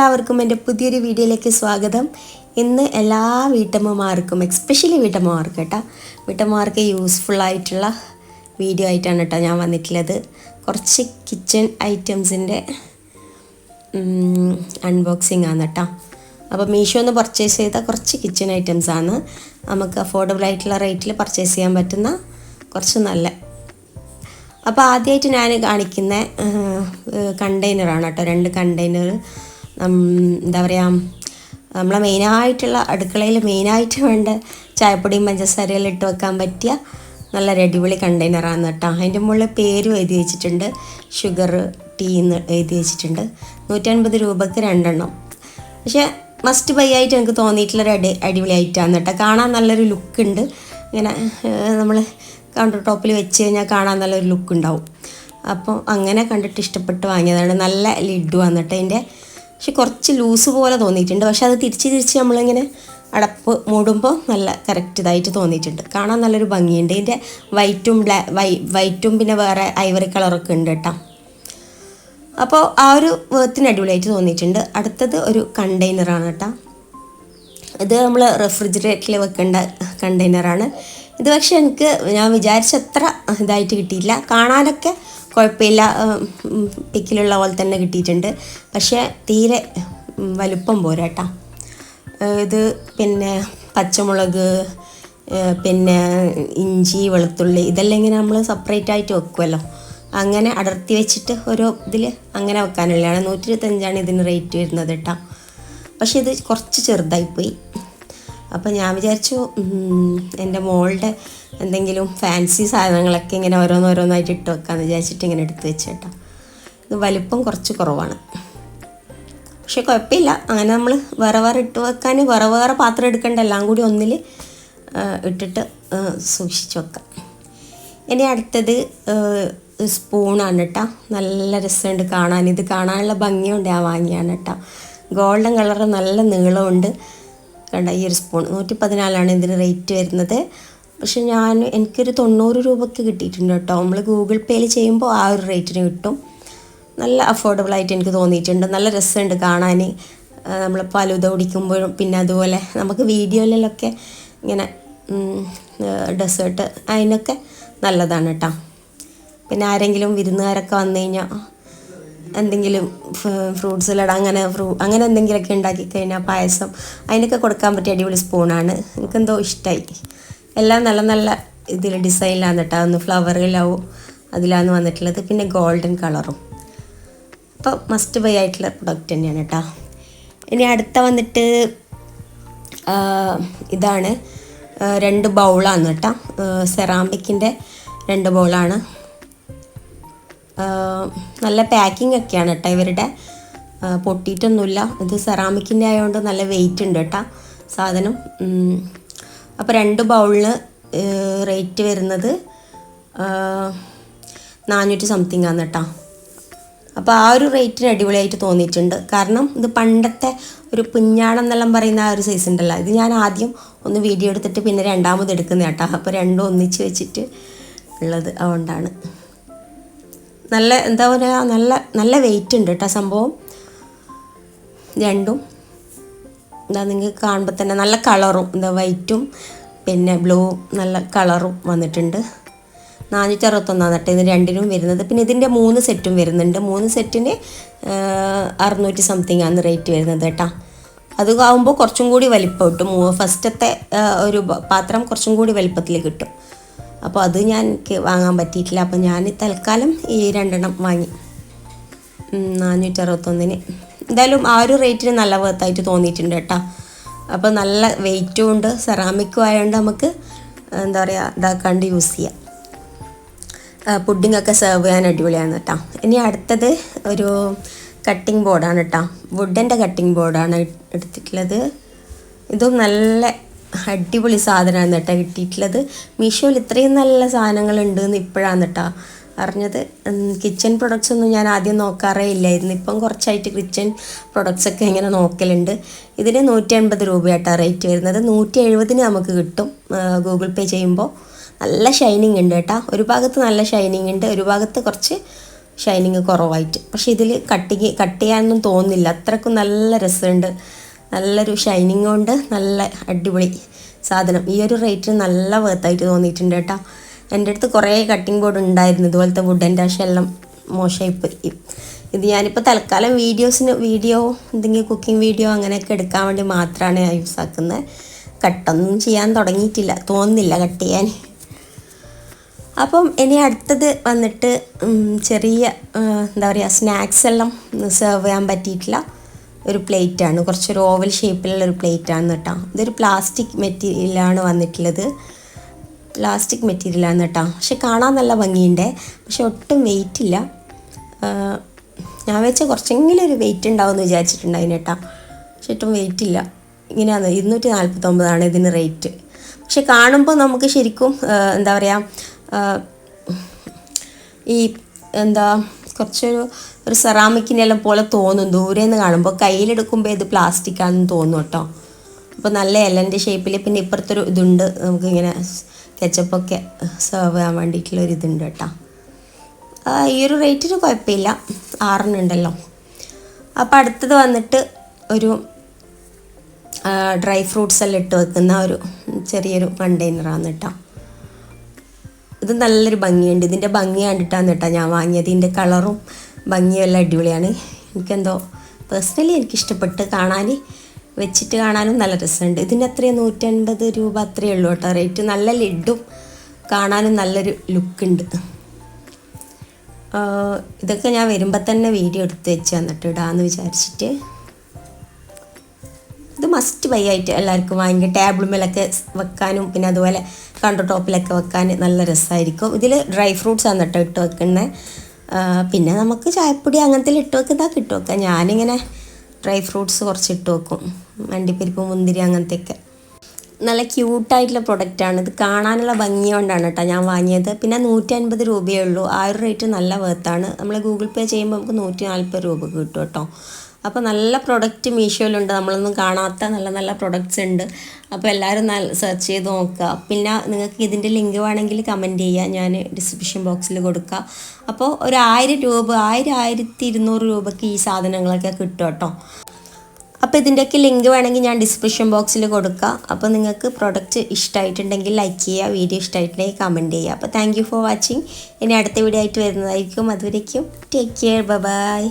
എല്ലാവർക്കും എൻ്റെ പുതിയൊരു വീഡിയോയിലേക്ക് സ്വാഗതം. ഇന്ന് എല്ലാ വീട്ടമ്മമാർക്കും എസ്പെഷ്യലി വീട്ടമ്മമാർക്ക് കേട്ടോ, വീട്ടമ്മമാർക്ക് യൂസ്ഫുള്ളായിട്ടുള്ള വീഡിയോ ആയിട്ടാണ് കേട്ടോ ഞാൻ വന്നിട്ടുള്ളത്. കുറച്ച് കിച്ചൺ ഐറ്റംസിൻ്റെ അൺബോക്സിങ് ആണ് കേട്ടോ. അപ്പോൾ മീഷോന്ന് പർച്ചേസ് ചെയ്ത കുറച്ച് കിച്ചൺ ഐറ്റംസാണ്. നമുക്ക് അഫോർഡബിൾ ആയിട്ടുള്ള റേറ്റിൽ പർച്ചേസ് ചെയ്യാൻ പറ്റുന്ന കുറച്ച് നല്ല. അപ്പോൾ ആദ്യമായിട്ട് ഞാൻ കാണിക്കുന്ന കണ്ടെയ്നറാണ് കേട്ടോ. 2 കണ്ടെയ്നർ. എന്താ പറയുക, നമ്മളെ മെയിനായിട്ടുള്ള അടുക്കളയിൽ മെയിനായിട്ട് വേണ്ട ചായപ്പൊടിയും പഞ്ചസാരയെല്ലാം ഇട്ട് വെക്കാൻ പറ്റിയ നല്ലൊരു അടിപൊളി കണ്ടെയ്നറാണ് കേട്ടോ. അതിൻ്റെ മുകളിൽ പേരും എഴുതി വെച്ചിട്ടുണ്ട്, ഷുഗർ ടീ എന്ന് എഴുതി വെച്ചിട്ടുണ്ട്. 150 രൂപക്ക് 2 എണ്ണം. പക്ഷേ മസ്റ്റ് ബൈ ആയിട്ട് എനിക്ക് തോന്നിയിട്ടുള്ളൊരു അടിപൊളി ഐറ്റമാണ് കേട്ടോ. കാണാൻ നല്ലൊരു ലുക്ക് ഉണ്ട്. ഇങ്ങനെ നമ്മൾ കൗണ്ടർ ടോപ്പിൽ വെച്ച് കഴിഞ്ഞാൽ കാണാൻ നല്ലൊരു ലുക്ക് ഉണ്ടാവും. അപ്പോൾ അങ്ങനെ കണ്ടിട്ട് ഇഷ്ടപ്പെട്ട് വാങ്ങിയതാണ്. നല്ല ലിഡ് വന്നിട്ട് അതിൻ്റെ, പക്ഷെ കുറച്ച് ലൂസ് പോലെ തോന്നിയിട്ടുണ്ട്. പക്ഷെ അത് തിരിച്ച് നമ്മളിങ്ങനെ അടപ്പ് മൂടുമ്പോൾ നല്ല കറക്റ്റ് ഇതായിട്ട് തോന്നിയിട്ടുണ്ട്. കാണാൻ നല്ലൊരു ഭംഗിയുണ്ട്. ഇതിൻ്റെ വൈറ്റും പിന്നെ വേറെ ഐവറി കളറൊക്കെ ഉണ്ട് കേട്ടോ. അപ്പോൾ ആ ഒരു വേർത്തിന് അടിപൊളിയായിട്ട് തോന്നിയിട്ടുണ്ട്. അടുത്തത് ഒരു കണ്ടെയ്നറാണ് കേട്ടോ. ഇത് നമ്മൾ റെഫ്രിജറേറ്ററിൽ വെക്കേണ്ട കണ്ടെയ്നറാണ് ഇത്. പക്ഷെ എനിക്ക് ഞാൻ വിചാരിച്ച അത്ര ഇതായിട്ട് കിട്ടിയില്ല. കാണാനൊക്കെ കുഴപ്പമില്ല, പിക്കിലുള്ള പോലെ തന്നെ കിട്ടിയിട്ടുണ്ട്. പക്ഷേ തീരെ വലുപ്പം പോരാ കേട്ടോ. ഇത് പിന്നെ പച്ചമുളക്, പിന്നെ ഇഞ്ചി, വെളുത്തുള്ളി ഇതെല്ലാം ഇങ്ങനെ നമ്മൾ സെപ്പറേറ്റ് ആയിട്ട് വെക്കുമല്ലോ, അങ്ങനെ അടർത്തി വെച്ചിട്ട് ഓരോ ഇതിൽ അങ്ങനെ വെക്കാനുള്ളതാണ്. 125 ഇതിന് റേറ്റ് വരുന്നത് കേട്ടോ. പക്ഷേ ഇത് കുറച്ച് ചെറുതായിപ്പോയി. അപ്പോൾ ഞാൻ വിചാരിച്ചു എൻ്റെ മോളുടെ എന്തെങ്കിലും ഫാൻസി സാധനങ്ങളൊക്കെ ഇങ്ങനെ ഓരോന്നോരോന്നായിട്ട് ഇട്ട് വെക്കാമെന്ന് വിചാരിച്ചിട്ട് ഇങ്ങനെ എടുത്ത് വെച്ചേട്ടോ. ഇത് വലിപ്പം കുറച്ച് കുറവാണ്, പക്ഷേ കുഴപ്പമില്ല. അങ്ങനെ നമ്മൾ വേറെ ഇട്ട് വെക്കാൻ വേറെ പാത്രം എടുക്കേണ്ട, എല്ലാം കൂടി ഒന്നിൽ ഇട്ടിട്ട് സൂക്ഷിച്ച് വെക്കാം. ഇനി അടുത്തത് സ്പൂണാണ് കേട്ടോ. നല്ല രസമുണ്ട് കാണാൻ. ഇത് കാണാനുള്ള ഭംഗിയുണ്ട് ഞാൻ വാങ്ങിയാണ് കേട്ടോ. ഗോൾഡൻ കളറ്, നല്ല നീളമുണ്ട് കണ്ട. ഈ ഒരു സ്പൂൺ 114 ഇതിന് റേറ്റ് വരുന്നത്. പക്ഷെ എനിക്കൊരു 90 രൂപയ്ക്ക് കിട്ടിയിട്ടുണ്ട് കേട്ടോ. നമ്മൾ ഗൂഗിൾ പേയിൽ ചെയ്യുമ്പോൾ ആ ഒരു റേറ്റിന് കിട്ടും. നല്ല അഫോർഡബിളായിട്ട് എനിക്ക് തോന്നിയിട്ടുണ്ട്. നല്ല രസമുണ്ട് കാണാൻ. നമ്മൾ ഫലൂദ കുടിക്കുമ്പോഴും പിന്നെ അതുപോലെ നമുക്ക് വീഡിയോയിലൊക്കെ ഇങ്ങനെ ഡെസേർട്ട് അതിനൊക്കെ നല്ലതാണ് കേട്ടോ. പിന്നെ ആരെങ്കിലും വിരുന്നുകാരൊക്കെ വന്നു കഴിഞ്ഞാൽ എന്തെങ്കിലും ഫ്രൂട്ട്സ് സലാഡ് അങ്ങനെ എന്തെങ്കിലുമൊക്കെ ഉണ്ടാക്കി കഴിഞ്ഞാൽ, പായസം, അതിനൊക്കെ കൊടുക്കാൻ പറ്റിയ അടിപൊളി സ്പൂണാണ്. എനിക്കെന്തോ ഇഷ്ടമായി. എല്ലാം നല്ല നല്ല ഇതിൽ ഡിസൈനിലാണ് കേട്ടോ. ഒന്ന് ഫ്ലവറിലാവും അതിലാണ് വന്നിട്ടുള്ളത്. പിന്നെ ഗോൾഡൻ കളറും. അപ്പോൾ മസ്റ്റ് ബൈ ആയിട്ടുള്ള പ്രൊഡക്റ്റ് തന്നെയാണ് കേട്ടോ. ഇനി അടുത്ത വന്നിട്ട് ഇതാണ്. 2 ബൗളാണ് കേട്ടോ. സെറാമിക്കിൻ്റെ 2 ബൗളാണ്. നല്ല പാക്കിംഗ് ഒക്കെയാണ് കേട്ടോ ഇവരുടെ. പൊട്ടിയിട്ടൊന്നുമില്ല. ഇത് സെറാമിക്കിൻ്റെ ആയതുകൊണ്ട് നല്ല വെയിറ്റ് ഉണ്ട് കേട്ടോ സാധനം. അപ്പോൾ 2 ബൗളിന് റേറ്റ് വരുന്നത് 400 സംതിങ് ആണ് കേട്ടോ. അപ്പോൾ ആ ഒരു റേറ്റിന് അടിപൊളിയായിട്ട് തോന്നിയിട്ടുണ്ട്. കാരണം ഇത് പണ്ടത്തെ ഒരു പുഞ്ഞാണം എന്നെല്ലാം പറയുന്ന ആ ഒരു സൈസ് ഉണ്ടല്ലോ. ഇത് ഞാൻ ആദ്യം ഒന്ന് വീഡിയോ എടുത്തിട്ട് പിന്നെ രണ്ടാമത് എടുക്കുന്ന കേട്ടോ. അപ്പോൾ 2 ഒന്നിച്ച് വെച്ചിട്ട് ഉള്ളത് അതുകൊണ്ടാണ്. നല്ല എന്താ പറയുക, നല്ല വെയിറ്റ് ഉണ്ട് കേട്ടോ സംഭവം. 2ഉം എന്താ നിങ്ങൾക്ക് കാണുമ്പോൾ തന്നെ നല്ല കളറും, എന്താ വൈറ്റും പിന്നെ ബ്ലൂ നല്ല കളറും വന്നിട്ടുണ്ട്. 461 കേട്ടോ ഇത് 2നും വരുന്നത്. പിന്നെ ഇതിൻ്റെ 3 സെറ്റും വരുന്നുണ്ട്. 3 സെറ്റിന് 600 സംതിങ് ആണ് റേറ്റ് വരുന്നത് കേട്ടോ. അത് ആകുമ്പോൾ കുറച്ചും കൂടി വലിപ്പം കിട്ടും. ഫസ്റ്റത്തെ ഒരു പാത്രം കുറച്ചും കൂടി വലിപ്പത്തിൽ കിട്ടും. അപ്പോൾ അത് എനിക്ക് വാങ്ങാൻ പറ്റിയിട്ടില്ല. അപ്പോൾ ഞാൻ തൽക്കാലം ഈ 2 എണ്ണം വാങ്ങി 461. എന്തായാലും ആ ഒരു റേറ്റിന് നല്ല വർത്തായിട്ട് തോന്നിയിട്ടുണ്ട് കേട്ടോ. അപ്പോൾ നല്ല വെയിറ്റും ഉണ്ട്, സെറാമിക്കും ആയതുകൊണ്ട് നമുക്ക് എന്താ പറയുക ഇതാക്കാണ്ട് യൂസ് ചെയ്യാം. പുഡിങ്ങൊക്കെ സെർവ് ചെയ്യാൻ അടിപൊളിയാണ് കേട്ടോ. ഇനി അടുത്തത് ഒരു കട്ടിംഗ് ബോർഡാണ് കേട്ടോ. വുഡിൻ്റെ കട്ടിംഗ് ബോർഡാണ് എടുത്തിട്ടുള്ളത്. ഇതും നല്ല അടിപൊളി സാധനമാണ് കേട്ടോ കിട്ടിയിട്ടുള്ളത്. മീഷോയിൽ ഇത്രയും നല്ല സാധനങ്ങളുണ്ടെന്ന് ഇപ്പോഴാണ് കേട്ടോ അറിഞ്ഞത്. കിച്ചൺ പ്രൊഡക്ട്സ് ഒന്നും ഞാൻ ആദ്യം നോക്കാറേ ഇല്ലായിരുന്നു. ഇപ്പം കുറച്ചായിട്ട് കിച്ചൺ പ്രൊഡക്ട്സൊക്കെ ഇങ്ങനെ നോക്കലുണ്ട്. ഇതിന് 180 രൂപയായിട്ടാണ് റേറ്റ് വരുന്നത്. 170 നമുക്ക് കിട്ടും ഗൂഗിൾ പേ ചെയ്യുമ്പോൾ. നല്ല ഷൈനിങ് ഉണ്ട് കേട്ടോ. ഒരു ഭാഗത്ത് നല്ല ഷൈനിങ് ഉണ്ട്, ഒരു ഭാഗത്ത് കുറച്ച് ഷൈനിങ് കുറവായിട്ട്. പക്ഷേ ഇതിൽ കട്ട് ചെയ്യാനൊന്നും തോന്നുന്നില്ല, അത്രക്കും നല്ല രസമുണ്ട്. നല്ലൊരു ഷൈനിങ് കൊണ്ട് നല്ല അടിപൊളി സാധനം. ഈ ഒരു റേറ്റിന് നല്ല വേർത്തായിട്ട് തോന്നിയിട്ടുണ്ട് കേട്ടോ. എൻ്റെ അടുത്ത് കുറേ കട്ടിംഗ് ബോർഡ് ഉണ്ടായിരുന്നു ഇതുപോലത്തെ വുഡൻ്റെ, പക്ഷേ എല്ലാം മോശമായി. ഇത് ഞാനിപ്പോൾ തൽക്കാലം വീഡിയോ എന്തെങ്കിലും കുക്കിംഗ് വീഡിയോ അങ്ങനെയൊക്കെ എടുക്കാൻ വേണ്ടി മാത്രമാണ് യൂസ് ആക്കുന്നത്. കട്ടൊന്നും ചെയ്യാൻ തുടങ്ങിയിട്ടില്ല, തോന്നുന്നില്ല കട്ട് ചെയ്യാൻ. അപ്പം ഇനി അടുത്തത് വന്നിട്ട് ചെറിയ എന്താ പറയുക സ്നാക്സ് എല്ലാം സെർവ് ചെയ്യാൻ പറ്റിയിട്ടുള്ള ഒരു പ്ലേറ്റാണ്. കുറച്ചൊരു ഓവൽ ഷേപ്പിലുള്ളൊരു പ്ലേറ്റാണ് കേട്ടോ. ഇതൊരു പ്ലാസ്റ്റിക് മെറ്റീരിയലാണ് വന്നിട്ടുള്ളത്, പ്ലാസ്റ്റിക് മെറ്റീരിയലാണ് കേട്ടോ. പക്ഷെ കാണാൻ നല്ല ഭംഗിയുണ്ട്, പക്ഷെ ഒട്ടും വെയിറ്റ് ഇല്ല. ഞാൻ വെച്ച കുറച്ചെങ്കിലും ഒരു വെയിറ്റ് ഉണ്ടാവുമെന്ന് വിചാരിച്ചിട്ടുണ്ടായിരുന്നു കേട്ടോ, പക്ഷെ ഒട്ടും വെയിറ്റ് ഇല്ല. ഇങ്ങനെയാണ് 249 ഇതിന് റേറ്റ്. പക്ഷെ കാണുമ്പോൾ നമുക്ക് ശരിക്കും എന്താ പറയുക ഈ കുറച്ചൊരു സെറാമിക്കിനെല്ലാം പോലെ തോന്നും ദൂരെ നിന്ന് കാണുമ്പോൾ. കയ്യിലെടുക്കുമ്പോൾ ഇത് പ്ലാസ്റ്റിക് ആണെന്ന് തോന്നും കേട്ടോ. അപ്പോൾ നല്ല ഇലൻ്റെ ഷേപ്പിൽ. പിന്നെ ഇപ്പുറത്തൊരു ഇതുണ്ട്, നമുക്കിങ്ങനെ കെച്ചപ്പൊക്കെ സെർവ് ചെയ്യാൻ വേണ്ടിയിട്ടുള്ളൊരു ഇതുണ്ട് കേട്ടോ. ഈ ഒരു റേറ്റിന് കുഴപ്പമില്ല, 6 ഉണ്ടല്ലോ. അപ്പോൾ അടുത്തത് വന്നിട്ട് ഒരു ഡ്രൈ ഫ്രൂട്ട്സ് എല്ലാം ഇട്ട് വെക്കുന്ന ഒരു ചെറിയൊരു കണ്ടെയ്നറാണ് കേട്ടോ. ഇത് നല്ലൊരു ഭംഗിയുണ്ട്. ഇതിൻ്റെ ഭംഗി കണ്ടിട്ടാണ് കേട്ടോ ഞാൻ വാങ്ങിയത്. ഇതിൻ്റെ കളറും ഭംഗിയും എല്ലാം അടിപൊളിയാണ്. എനിക്കെന്തോ പേഴ്സണലി എനിക്കിഷ്ടപ്പെട്ട്, വെച്ചിട്ട് കാണാനും നല്ല രസമുണ്ട്. ഇതിന് എത്രയാണ് 150 രൂപ അത്രയേ ഉള്ളൂ കേട്ടോ റേറ്റ്. നല്ല ലിഡും കാണാനും നല്ലൊരു ലുക്കുണ്ട്. ഇതൊക്കെ ഞാൻ വരുമ്പോൾ തന്നെ വീഡിയോ എടുത്ത് വെച്ച് വന്നിട്ട് ഇടാമെന്ന് വിചാരിച്ചിട്ട്. ഇത് മസ്റ്റ് ബൈ ആയിട്ട് എല്ലാവർക്കും വാങ്ങിക്കുക. ടേബിൾ മേലൊക്കെ വെക്കാനും പിന്നെ അതുപോലെ കൗണ്ടർ ടോപ്പിലൊക്കെ വെക്കാൻ നല്ല രസമായിരിക്കും. ഇതിൽ ഡ്രൈ ഫ്രൂട്ട്സ് ആണ് കേട്ടോ ഇട്ട് വെക്കുന്നത്. പിന്നെ നമുക്ക് ചായപ്പൊടി അങ്ങനത്തെ ഇട്ട് വെക്കുന്നതൊക്കെ ഇട്ട് വെക്കാം. ഞാനിങ്ങനെ ഡ്രൈ ഫ്രൂട്ട്സ് കുറച്ച് ഇട്ട് വെക്കും, അണ്ടിപ്പരിപ്പ് മുന്തിരി അങ്ങനത്തെയൊക്കെ. നല്ല ക്യൂട്ടായിട്ടുള്ള പ്രൊഡക്റ്റാണ്. ഇത് കാണാനുള്ള ഭംഗി കൊണ്ടാണ് കേട്ടോ ഞാൻ വാങ്ങിയത്. പിന്നെ 150 രൂപയേ ഉള്ളൂ. ആ ഒരു റേറ്റ് നല്ല വേർത്താണ്. നമ്മൾ ഗൂഗിൾ പേ ചെയ്യുമ്പോൾ നമുക്ക് 140 രൂപ കിട്ടും കേട്ടോ. അപ്പോൾ നല്ല പ്രൊഡക്റ്റ് മീഷോയിലുണ്ട്, നമ്മളൊന്നും കാണാത്ത നല്ല നല്ല പ്രൊഡക്ട്സ് ഉണ്ട്. അപ്പോൾ എല്ലാവരും സെർച്ച് ചെയ്ത് നോക്കുക. പിന്നെ നിങ്ങൾക്ക് ഇതിൻ്റെ ലിങ്ക് വേണമെങ്കിൽ കമൻറ്റ് ചെയ്യുക, ഞാൻ ഡിസ്ക്രിപ്ഷൻ ബോക്സിൽ കൊടുക്കുക. അപ്പോൾ ഒരു 1000 രൂപ 1200 രൂപയ്ക്ക് ഈ സാധനങ്ങളൊക്കെ കിട്ടും കേട്ടോ. അപ്പോൾ ഇതിൻ്റെയൊക്കെ ലിങ്ക് വേണമെങ്കിൽ ഞാൻ ഡിസ്ക്രിപ്ഷൻ ബോക്സിൽ കൊടുക്കുക. അപ്പോൾ നിങ്ങൾക്ക് പ്രൊഡക്റ്റ് ഇഷ്ടമായിട്ടുണ്ടെങ്കിൽ ലൈക്ക് ചെയ്യുക, വീഡിയോ ഇഷ്ടമായിട്ടുണ്ടെങ്കിൽ കമൻറ്റ് ചെയ്യുക. അപ്പോൾ താങ്ക് യു ഫോർ വാച്ചിങ്. ഇനി അടുത്ത വീഡിയോ ആയിട്ട് വരുന്നതായിരിക്കും. അതുവരേക്കും ടേക്ക് കെയർ, ബൈ.